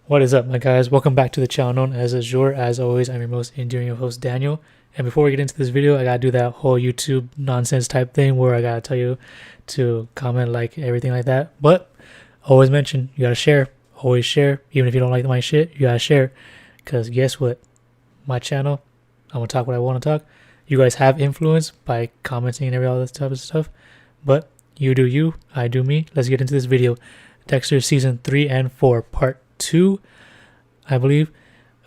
What is up, my guys? Welcome back to the channel known as Azure. As always, I'm your most endearing host, Daniel. And before we get into this video, I gotta do that whole YouTube nonsense type thing where I gotta tell you to comment, like, everything like that. But always mention, you gotta share. Always share. Even if you don't like my shit, you gotta share. Because guess what? My channel, I'm gonna talk what I wanna talk. You guys have influence by commenting and all this type of stuff. But you do you, I do me. Let's get into this video. Dexter Season 3 and 4, Part 2, I believe,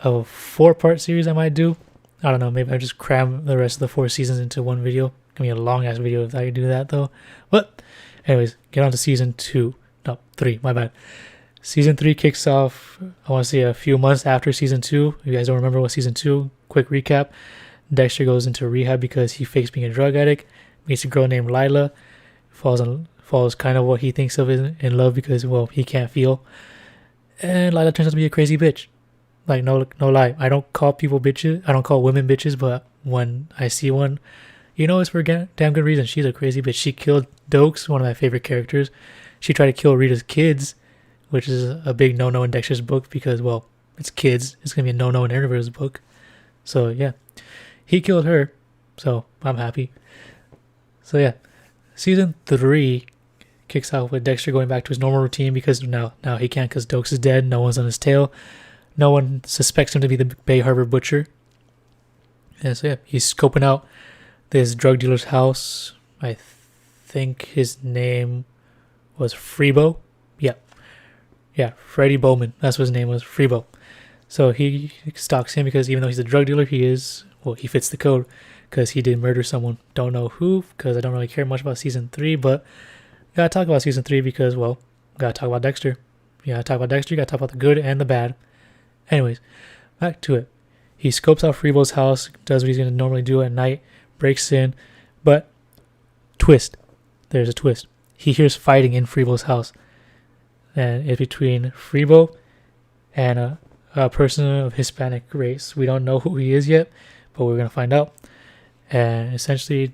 of a 4-part series I might do. I don't know, maybe I just cram the rest of the 4 seasons into one video. It's gonna be a long ass video if I could do that though. But anyways, get on to Season 2. No, 3, my bad. Season 3 kicks off, I want to say, a few months after Season 2. If you guys don't remember what Season 2, quick recap. Dexter goes into rehab because he fakes being a drug addict, meets a girl named Lila, falls kind of what he thinks of in love because, well, he can't feel. And Lila turns out to be a crazy bitch. Like, no lie. I don't call people bitches. I don't call women bitches, but when I see one, you know it's for damn good reason. She's a crazy bitch. She killed Dokes, one of my favorite characters. She tried to kill Rita's kids, which is a big no-no in Dexter's book because, well, it's kids. It's going to be a no-no in everybody's book. So, yeah. He killed her, so I'm happy. So, yeah. Season 3 kicks off with Dexter going back to his normal routine because now he can't because Dokes is dead. No one's on his tail. No one suspects him to be the Bay Harbor Butcher. And so yeah, he's scoping out this drug dealer's house. I think his name was Freebo. Yeah, Freddie Bowman. That's what his name was, Freebo. So he stalks him because even though he's a drug dealer, he fits the code because he did murder someone. Don't know who because I don't really care much about Season 3, but gotta talk about Season 3 because, well, gotta talk about Dexter. You gotta talk about Dexter, you gotta talk about the good and the bad. Anyways, back to it. He scopes out Freebo's house, does what he's gonna normally do at night, breaks in, but twist. There's a twist. He hears fighting in Freebo's house. And it's between Freebo and a person of Hispanic race. We don't know who he is yet, but we're gonna find out. And essentially,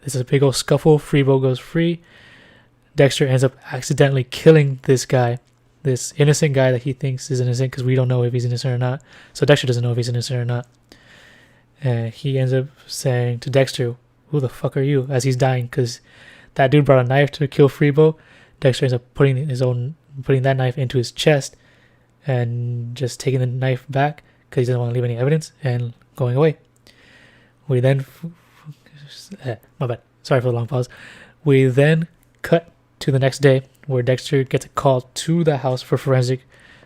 this is a big old scuffle. Freebo goes free. Dexter ends up accidentally killing this guy, this innocent guy that he thinks is innocent because we don't know if he's innocent or not. So Dexter doesn't know if he's innocent or not. And he ends up saying to Dexter, "Who the fuck are you?" as he's dying because that dude brought a knife to kill Freebo. Dexter ends up putting that knife into his chest and just taking the knife back because he doesn't want to leave any evidence and going away. We then, my bad, sorry for the long pause. We then cut to the next day where Dexter gets a call to the house for forensic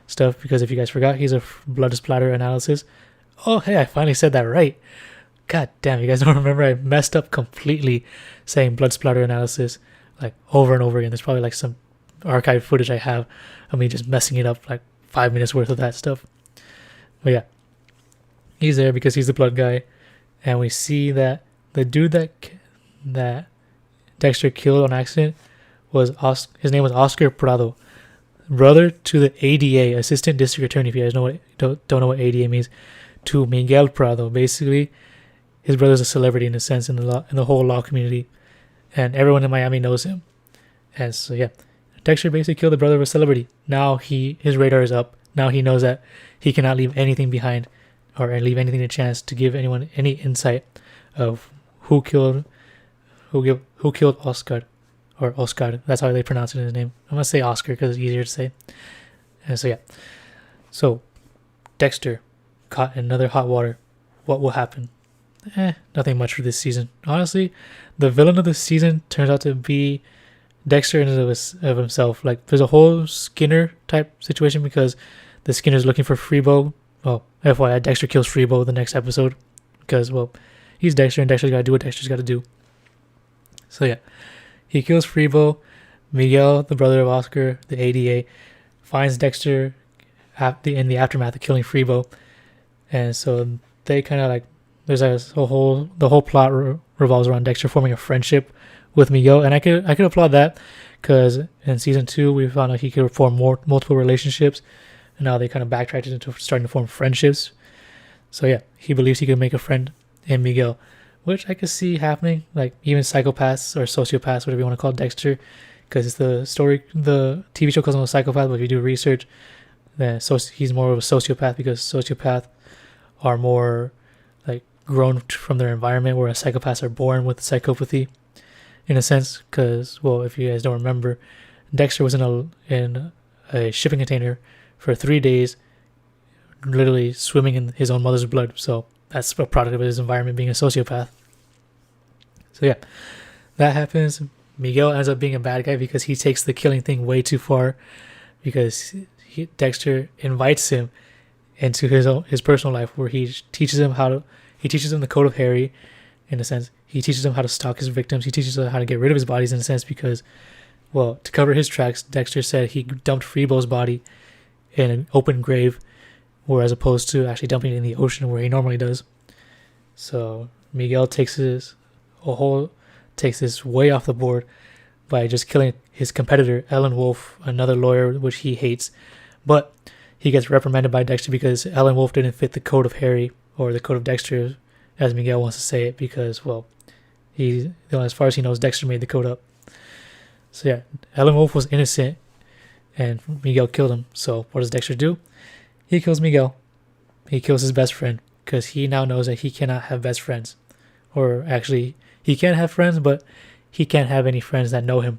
stuff because if you guys forgot, he's a blood splatter analysis. Oh, hey, I finally said that right. God damn, you guys don't remember? I messed up completely saying blood splatter analysis like over and over again. There's probably like some archive footage I have of me just messing it up, like 5 minutes worth of that stuff. But yeah, he's there because he's the blood guy. And we see that the dude that Dexter killed on accident his name was Oscar Prado, brother to the ADA, Assistant District Attorney. If you guys don't know what ADA means, to Miguel Prado. Basically, his brother's a celebrity in a sense in the whole law community, and everyone in Miami knows him. And so yeah, Dexter basically killed the brother of a celebrity. Now his radar is up. Now he knows that he cannot leave anything behind, or leave anything to chance to give anyone any insight of who killed Oscar. Or Oscar, that's how they pronounce it in his name. I'm going to say Oscar because it's easier to say. And so, yeah. So, Dexter caught in another hot water. What will happen? Nothing much for this season. Honestly, the villain of the season turns out to be Dexter in and of himself. Like, there's a whole Skinner type situation because the Skinner's looking for Freebo. Well, FYI, Dexter kills Freebo the next episode because, well, he's Dexter and Dexter's got to do what Dexter's got to do. So, yeah. He kills Freebo. Miguel, the brother of Oscar, the ADA, finds Dexter in the aftermath of killing Freebo. And so they kind of like, the whole plot revolves around Dexter forming a friendship with Miguel. And I could applaud that because in Season 2, we found out he could form multiple relationships. And now they kind of backtracked into starting to form friendships. So yeah, he believes he could make a friend in Miguel, which I could see happening, like even psychopaths or sociopaths, whatever you want to call Dexter, because it's the TV show calls him a psychopath, but if you do research, then he's more of a sociopath, because sociopaths are more like grown from their environment, whereas psychopaths are born with psychopathy in a sense. Because, well, if you guys don't remember, Dexter was in a shipping container for 3 days, literally swimming in his own mother's blood. So that's a product of his environment, being a sociopath. So yeah, that happens. Miguel ends up being a bad guy because he takes the killing thing way too far, because Dexter invites him into his personal life, where he teaches him the code of Harry, in a sense. He teaches him how to stalk his victims. He teaches him how to get rid of his bodies, in a sense, because, well, to cover his tracks, Dexter said he dumped Freebo's body in an open grave, whereas opposed to actually dumping it in the ocean where he normally does. So Miguel takes this way off the board by just killing his competitor, Ellen Wolf, another lawyer, which he hates. But he gets reprimanded by Dexter because Ellen Wolf didn't fit the code of Harry, or the code of Dexter, as Miguel wants to say it, because, well, as far as he knows, Dexter made the code up. So yeah, Ellen Wolf was innocent, and Miguel killed him. So what does Dexter do? He kills Miguel. He kills his best friend, because he now knows that he cannot have best friends. Or actually, he can have friends, but he can't have any friends that know him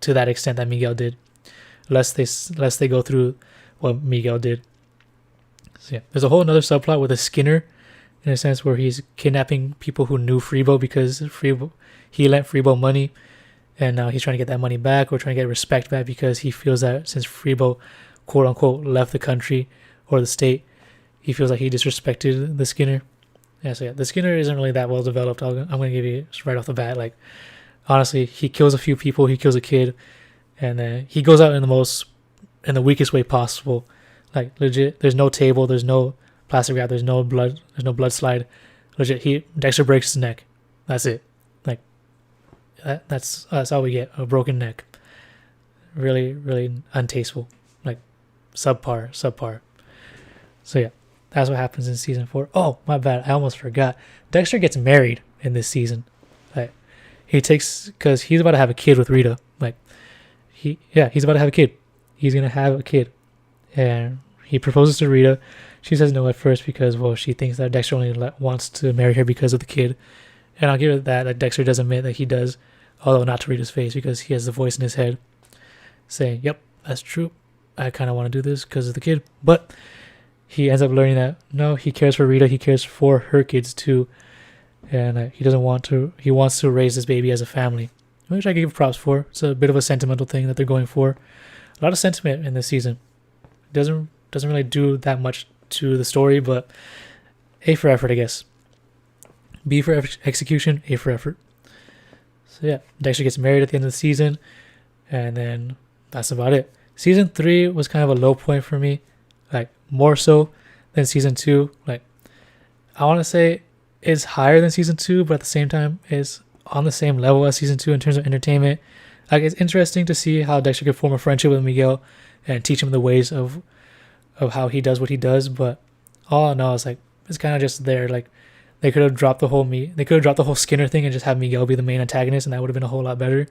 to that extent that Miguel did, unless they go through what Miguel did. So yeah, there's a whole another subplot with a Skinner, in a sense, where he's kidnapping people who knew Freebo, because he lent Freebo money, and now he's trying to get that money back, or trying to get respect back, because he feels that since Freebo, quote unquote, left the country or the state, he feels like he disrespected the Skinner. Yeah, so yeah, the Skinner isn't really that well developed. I'm going to give you right off the bat, like, honestly, he kills a few people. He kills a kid, and then he goes out in the weakest way possible. Like, legit, there's no table, there's no plastic wrap, there's no blood slide. Legit, Dexter breaks his neck. That's it. Like, that's all we get, a broken neck. Really, really untasteful. Like, subpar. So yeah, that's what happens in season 4. Oh, my bad, I almost forgot. Dexter gets married in this season. Like, because he's about to have a kid with Rita. Like, he's about to have a kid. He's gonna have a kid, and he proposes to Rita. She says no at first because, well, she thinks that Dexter only wants to marry her because of the kid. And I'll give it that. Like, Dexter does admit that he does, although not to Rita's face, because he has the voice in his head saying, "Yep, that's true. I kind of want to do this because of the kid." But he ends up learning that no, he cares for Rita. He cares for her kids too, and he doesn't want to. He wants to raise this baby as a family, which I give props for. It's a bit of a sentimental thing that they're going for. A lot of sentiment in this season. Doesn't really do that much to the story, but A for effort, I guess. B for execution, A for effort. So yeah, Dexter gets married at the end of the season, and then that's about it. Season 3 was kind of a low point for me, like more so than season 2. Like, I want to say it's higher than season 2, but at the same time it's on the same level as season 2 in terms of entertainment. Like, it's interesting to see how Dexter could form a friendship with Miguel and teach him the ways of how he does what he does, but all in all, it's kind of just there. Like, they could have dropped the whole Skinner thing and just have Miguel be the main antagonist, and that would have been a whole lot better.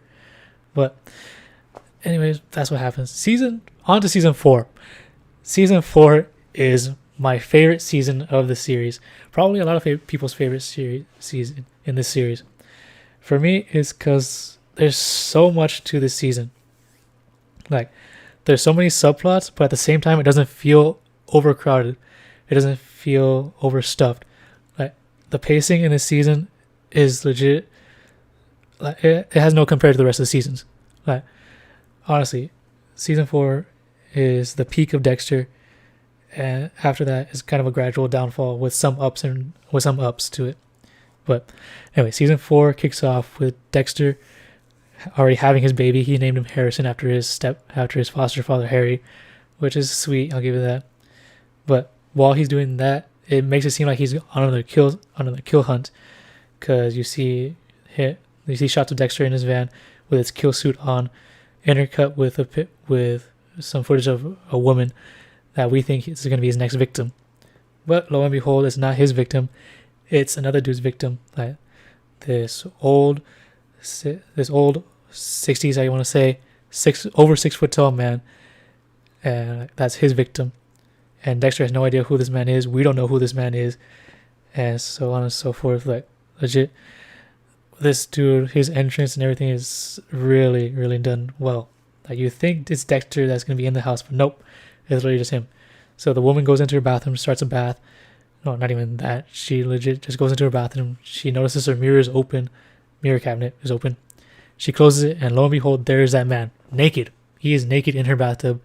But anyways, that's what happens. On to season 4. Season 4 is my favorite season of the series. Probably a lot of people's favorite season in this series. For me, it's because there's so much to this season. Like, there's so many subplots, but at the same time, it doesn't feel overcrowded. It doesn't feel overstuffed. Like, the pacing in this season is legit. Like, it has no compare to the rest of the seasons. Like, honestly, season 4 is the peak of Dexter, and after that is kind of a gradual downfall with some ups to it. But anyway, season 4 kicks off with Dexter already having his baby. He named him Harrison after his foster father Harry, which is sweet. I'll give you that. But while he's doing that, it makes it seem like he's on another kill hunt, because you see shots of Dexter in his van with his kill suit on, intercut with some footage of a woman that we think is going to be his next victim. But lo and behold, it's not his victim. It's another dude's victim. Like, this old 60s, I want to say, over 6 foot tall man. and that's his victim. And Dexter has no idea who this man is. We don't know who this man is, and so on and so forth. Like, legit, this dude, his entrance and everything is really, really done well. Like, you think it's Dexter that's gonna be in the house, but nope, it's literally just him. So the woman goes into her bathroom, starts a bath. No, not even that. She legit just goes into her bathroom. She notices her mirror is open. Mirror cabinet is open. She closes it, and lo and behold, there's that man, naked. He is naked in her bathtub,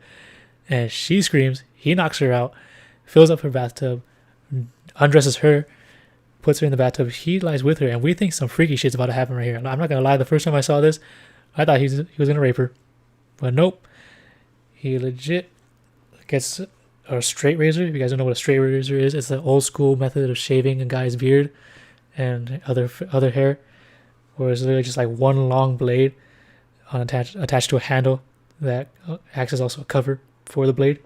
and she screams. He knocks her out, fills up her bathtub, undresses her, puts her in the bathtub. He lies with her, and we think some freaky shit's about to happen right here. I'm not gonna lie. The first time I saw this, I thought he was gonna rape her, but nope. He legit gets a straight razor. If you guys don't know what a straight razor is, it's the old school method of shaving a guy's beard and other hair, where it's literally just like one long blade attached to a handle that acts as also a cover for the blade.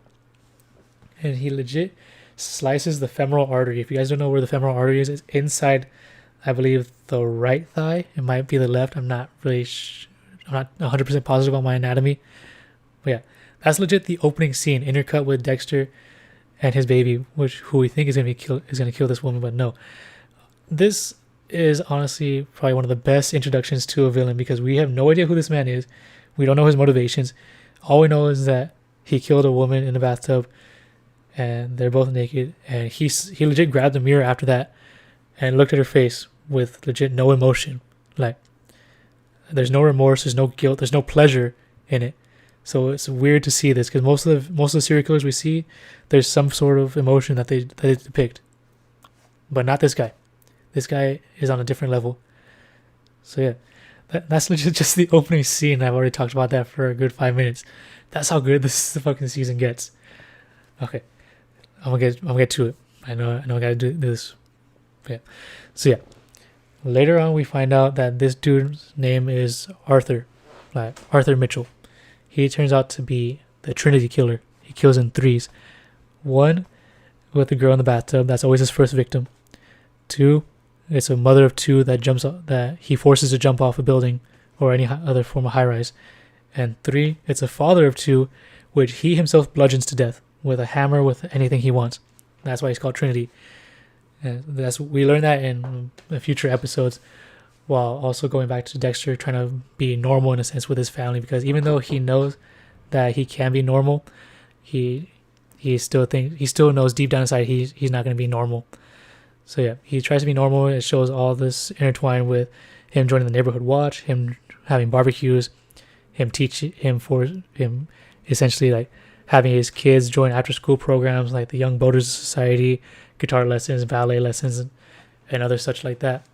And he legit slices the femoral artery. If you guys don't know where the femoral artery is, it's inside, I believe, the right thigh. It might be the left. I'm not really I'm not 100% positive on my anatomy. But yeah, that's legit the opening scene, intercut with Dexter and his baby, who we think is gonna kill this woman, but no. This is honestly probably one of the best introductions to a villain, because we have no idea who this man is. We don't know his motivations. All we know is that he killed a woman in a bathtub, and they're both naked. And he legit grabbed the mirror after that and looked at her face with legit no emotion. Like, there's no remorse, there's no guilt, there's no pleasure in it. So it's weird to see this, because most of the serial killers we see, there's some sort of emotion that they depict, but not this guy. This guy is on a different level. So yeah, that's legit just the opening scene. I've already talked about that for a good 5 minutes. That's how good this fucking season gets. Okay, I'm gonna get to it. I know I gotta do this. Yeah. So yeah, later on we find out that this dude's name is Arthur, like Arthur Mitchell. He turns out to be the Trinity killer. He kills in threes. 1, with the girl in the bathtub. That's always his first victim. 2, it's a mother of 2 that he forces to jump off a building or any other form of high rise. And 3, it's a father of 2, which he himself bludgeons to death with a hammer, with anything he wants. That's why he's called Trinity. And we learned that in the future episodes, while also going back to Dexter trying to be normal in a sense with his family, because even though he knows that he can be normal, he still knows deep down inside he's not going to be normal. So yeah, he tries to be normal. It shows all this intertwined with him joining the neighborhood watch, him having barbecues, him essentially like having his kids join after school programs like the Young Boaters Society, guitar lessons, ballet lessons, and other such like that.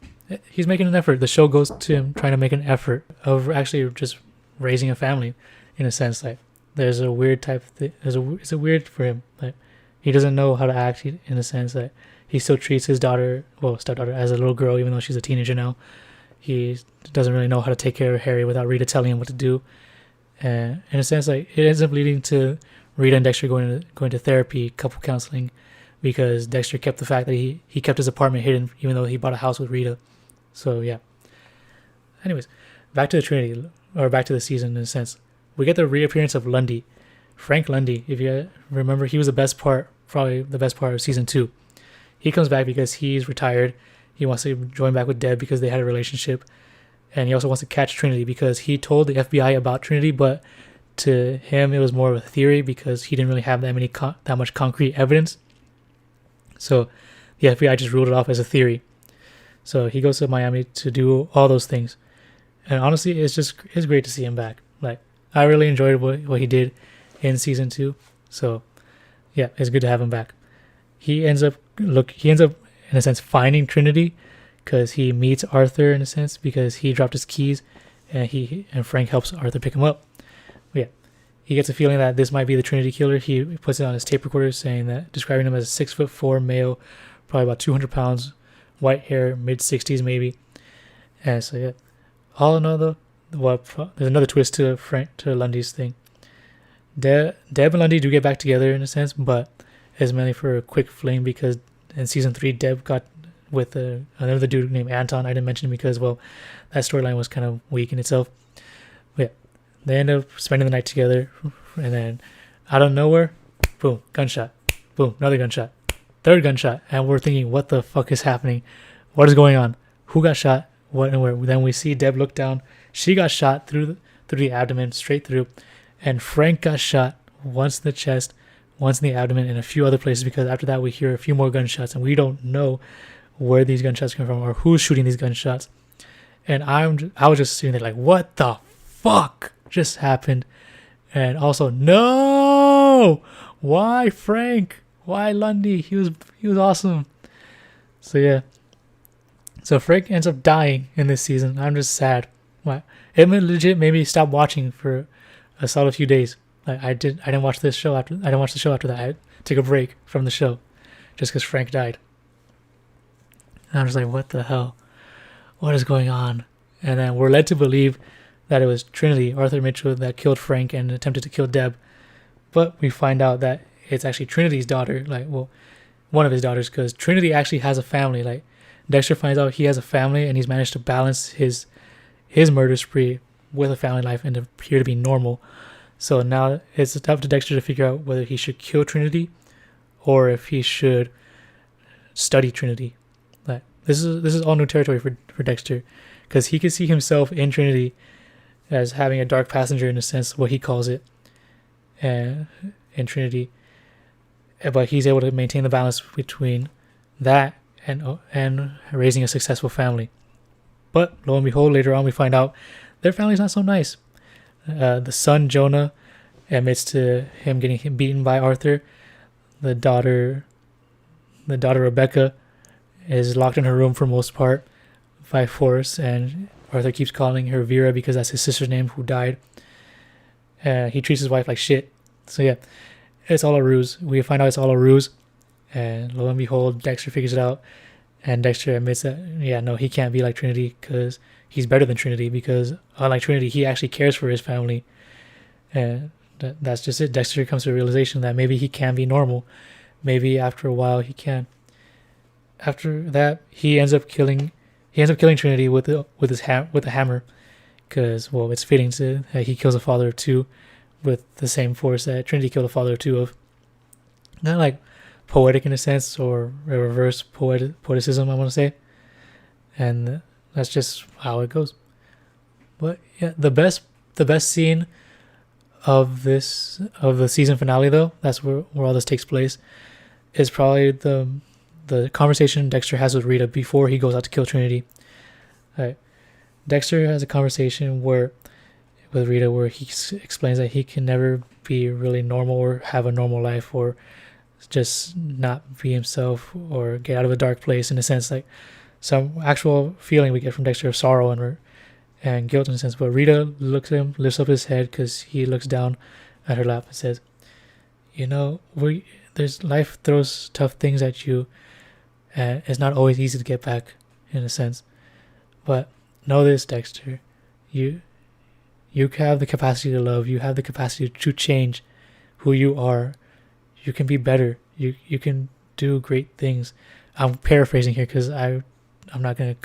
He's making an effort. The show goes to him trying to make an effort of actually just raising a family, in a sense. Like, there's a weird type of thing. It's a weird for him. Like, he doesn't know how to act, in a sense that he still treats his stepdaughter, as a little girl, even though she's a teenager now. He doesn't really know how to take care of Harry without Rita telling him what to do. And in a sense, like, it ends up leading to Rita and Dexter going to therapy, couple counseling, because Dexter kept the fact that he kept his apartment hidden, even though he bought a house with Rita. So yeah. Anyways, back to the season in a sense. We get the reappearance of Lundy, Frank Lundy. If you remember, he was probably the best part of season 2. He comes back because he's retired. He wants to join back with Deb because they had a relationship, and he also wants to catch Trinity because he told the FBI about Trinity, but to him it was more of a theory because he didn't really have that much concrete evidence. So the FBI just ruled it off as a theory. So he goes to Miami to do all those things. And honestly, it's great to see him back. Like, I really enjoyed what he did in season 2. So yeah, it's good to have him back. He ends up in a sense finding Trinity because he meets Arthur in a sense because he dropped his keys, and Frank helps Arthur pick him up. But yeah, he gets a feeling that this might be the Trinity killer. He puts it on his tape recorder describing him as a 6'4" male, probably about 200 pounds, white hair, mid-60s maybe. And so yeah, all in all though, there's another twist to Lundy's thing. Deb and Lundy do get back together in a sense, but it's mainly for a quick fling because in season 3 Deb got with another dude named Anton. I didn't mention him because, well, that storyline was kind of weak in itself. But yeah, they end up spending the night together, and then Out of nowhere, boom, gunshot. Boom, another gunshot. Third gunshot. And we're thinking, what the fuck is happening? What is going on? Who got shot? What and where? Then we see Deb look down. She got shot through the abdomen, straight through. And Frank got shot once in the chest, once in the abdomen, and a few other places, because after that we hear a few more gunshots and we don't know where these gunshots come from or who's shooting these gunshots. And I was just sitting there like, what the fuck just happened? And also, no, why Frank? Why Lundy? He was awesome. So yeah. So Frank ends up dying in this season. I'm just sad. Why? It legit made me stop watching for a solid few days. Like I didn't watch this show after. I didn't watch the show after that. I took a break from the show, just because Frank died. And I'm just like, what the hell? What is going on? And then we're led to believe that it was Trinity, Arthur Mitchell, that killed Frank and attempted to kill Deb. But we find out that it's actually Trinity's daughter, like, well, one of his daughters, because Trinity actually has a family. Like, Dexter finds out he has a family and he's managed to balance his murder spree with a family life and appear to be normal. So now it's up to Dexter to figure out whether he should kill Trinity or if he should study Trinity. Like, this is all new territory for Dexter, because he can see himself in Trinity as having a dark passenger, in a sense, what he calls it, in Trinity. But he's able to maintain the balance between that and raising a successful family. But lo and behold, later on we find out their family's not so nice. The son Jonah admits to him getting beaten by Arthur. The daughter Rebecca is locked in her room for most part by force, and Arthur keeps calling her Vera because that's his sister's name who died. He treats his wife like shit. So yeah, it's all a ruse. We find out it's all a ruse, and lo and behold, Dexter figures it out, and Dexter admits that, yeah, no, he can't be like Trinity because he's better than Trinity, because unlike Trinity, he actually cares for his family. And that's just it. Dexter comes to a realization that maybe he can be normal. Maybe after a while he can. After that, he ends up killing Trinity with a hammer, because, well, it's fitting to he kills a father of two with the same force that Trinity killed a father of two of. Not like poetic in a sense, or a reverse poeticism, I want to say. And that's just how it goes. But yeah, the best scene of the season finale, though, that's where all this takes place, is probably the conversation Dexter has with Rita before he goes out to kill Trinity. Dexter has a conversation with Rita where he explains that he can never be really normal or have a normal life or just not be himself or get out of a dark place, in a sense, like some actual feeling we get from Dexter of sorrow and guilt, in a sense. But Rita looks at him, lifts up his head because he looks down at her lap and says, life throws tough things at you, and it's not always easy to get back, in a sense. But know this, Dexter, you have the capacity to love. You have the capacity to change who you are. You can be better. You can do great things. I'm paraphrasing here because I'm not gonna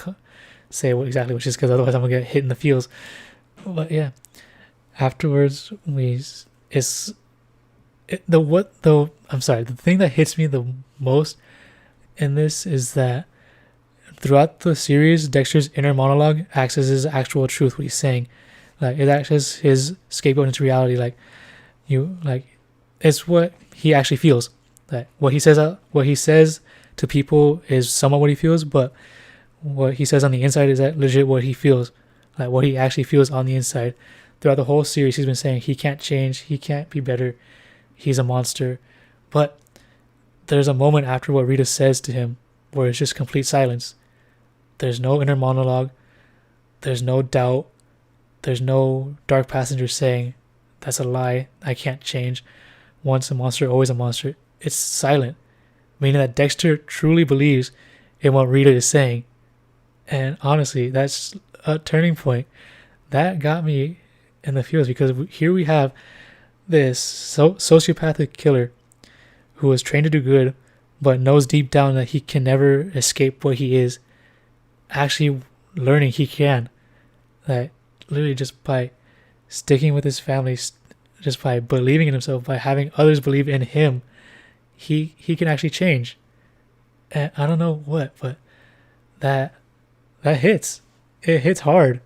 say exactly which is, because otherwise I'm gonna get hit in the feels. But yeah, afterwards the thing that hits me the most in this is that throughout the series, Dexter's inner monologue acts as his actual truth, what he's saying. Like, it acts as his scapegoat into reality. It's what he actually feels. Like, what he says to people is somewhat what he feels, but what he says on the inside is that legit what he feels. Like, what he actually feels on the inside. Throughout the whole series, he's been saying he can't change, he can't be better, he's a monster. But there's a moment after what Rita says to him where it's just complete silence. There's no inner monologue. There's no doubt. There's no dark passenger saying, that's a lie, I can't change. Once a monster, always a monster. It's silent, meaning that Dexter truly believes in what Rita is saying. And honestly, that's a turning point. That got me in the feels, because here we have this sociopathic killer who is trained to do good, but knows deep down that he can never escape what he is, actually learning he can. That literally just by sticking with his family, just by believing in himself, by having others believe in him, he can actually change. And I don't know what, but that hits. It hits hard.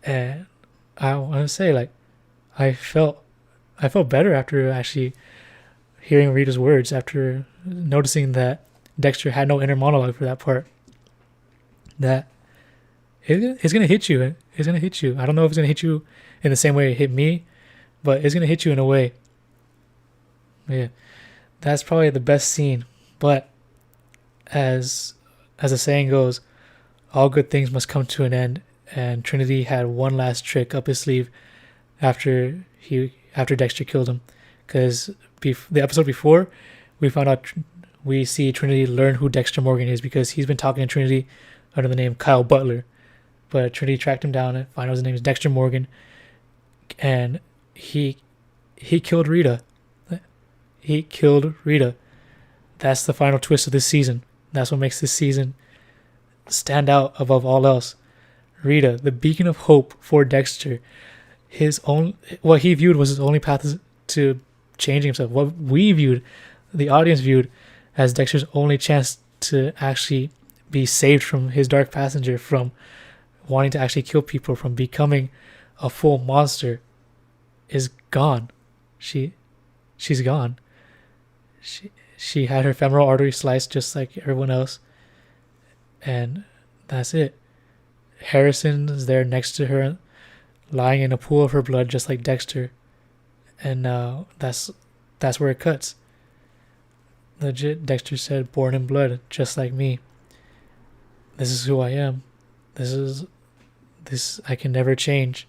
And I want to say, like, I felt better after actually hearing Rita's words, after noticing that Dexter had no inner monologue for that part. That it's gonna hit you. It's gonna hit you. I don't know if it's gonna hit you in the same way it hit me, but it's gonna hit you in a way. Yeah, that's probably the best scene. But as the saying goes, all good things must come to an end. And Trinity had one last trick up his sleeve after Dexter killed him, because the episode before, we see Trinity learn who Dexter Morgan is, because he's been talking to Trinity under the name Kyle Butler, but Trinity tracked him down and found out his name is Dexter Morgan, and he killed Rita. He killed Rita. That's the final twist of this season. That's what makes this season stand out above all else. Rita, the beacon of hope for Dexter, what he viewed was his only path to changing himself. What we viewed, the audience viewed, as Dexter's only chance to actually be saved from his dark passenger, from wanting to actually kill people, from becoming a full monster, is gone. She's gone. She had her femoral artery sliced just like everyone else, and that's it. Harrison is there next to her, lying in a pool of her blood, just like Dexter, and that's where it cuts. Legit, Dexter said, "Born in blood, just like me. This is who I am. This I can never change."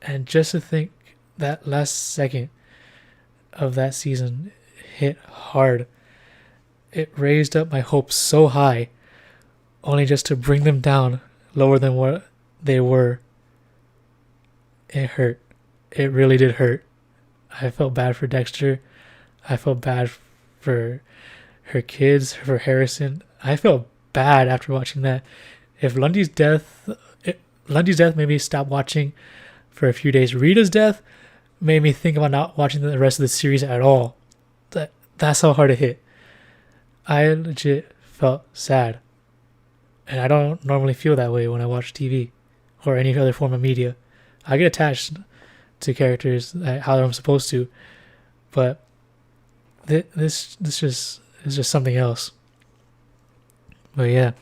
And just to think that last second of that season hit hard. It raised up my hopes so high, only just to bring them down lower than what they were. It hurt. It really did hurt. I felt bad for Dexter. I felt bad for her kids, for Harrison. I felt bad after watching that. If Lundy's death made me stop watching for a few days. Rita's death made me think about not watching the rest of the series at all. That's how hard it hit. I legit felt sad. And I don't normally feel that way when I watch TV or any other form of media. I get attached to characters how I'm supposed to, but this just is just something else. But yeah,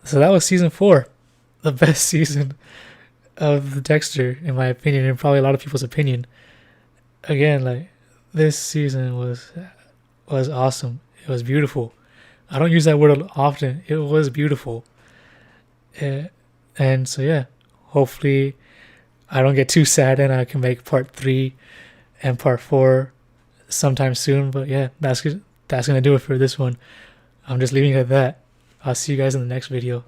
so that was season 4, the best season of Dexter in my opinion, and probably a lot of people's opinion. Again, like, this season was awesome. It was beautiful. I don't use that word often. It was beautiful. And so yeah, hopefully I don't get too sad and I can make part 3 and part 4 sometime soon. But yeah, that's gonna do it for this one. I'm just leaving it at that. I'll see you guys in the next video.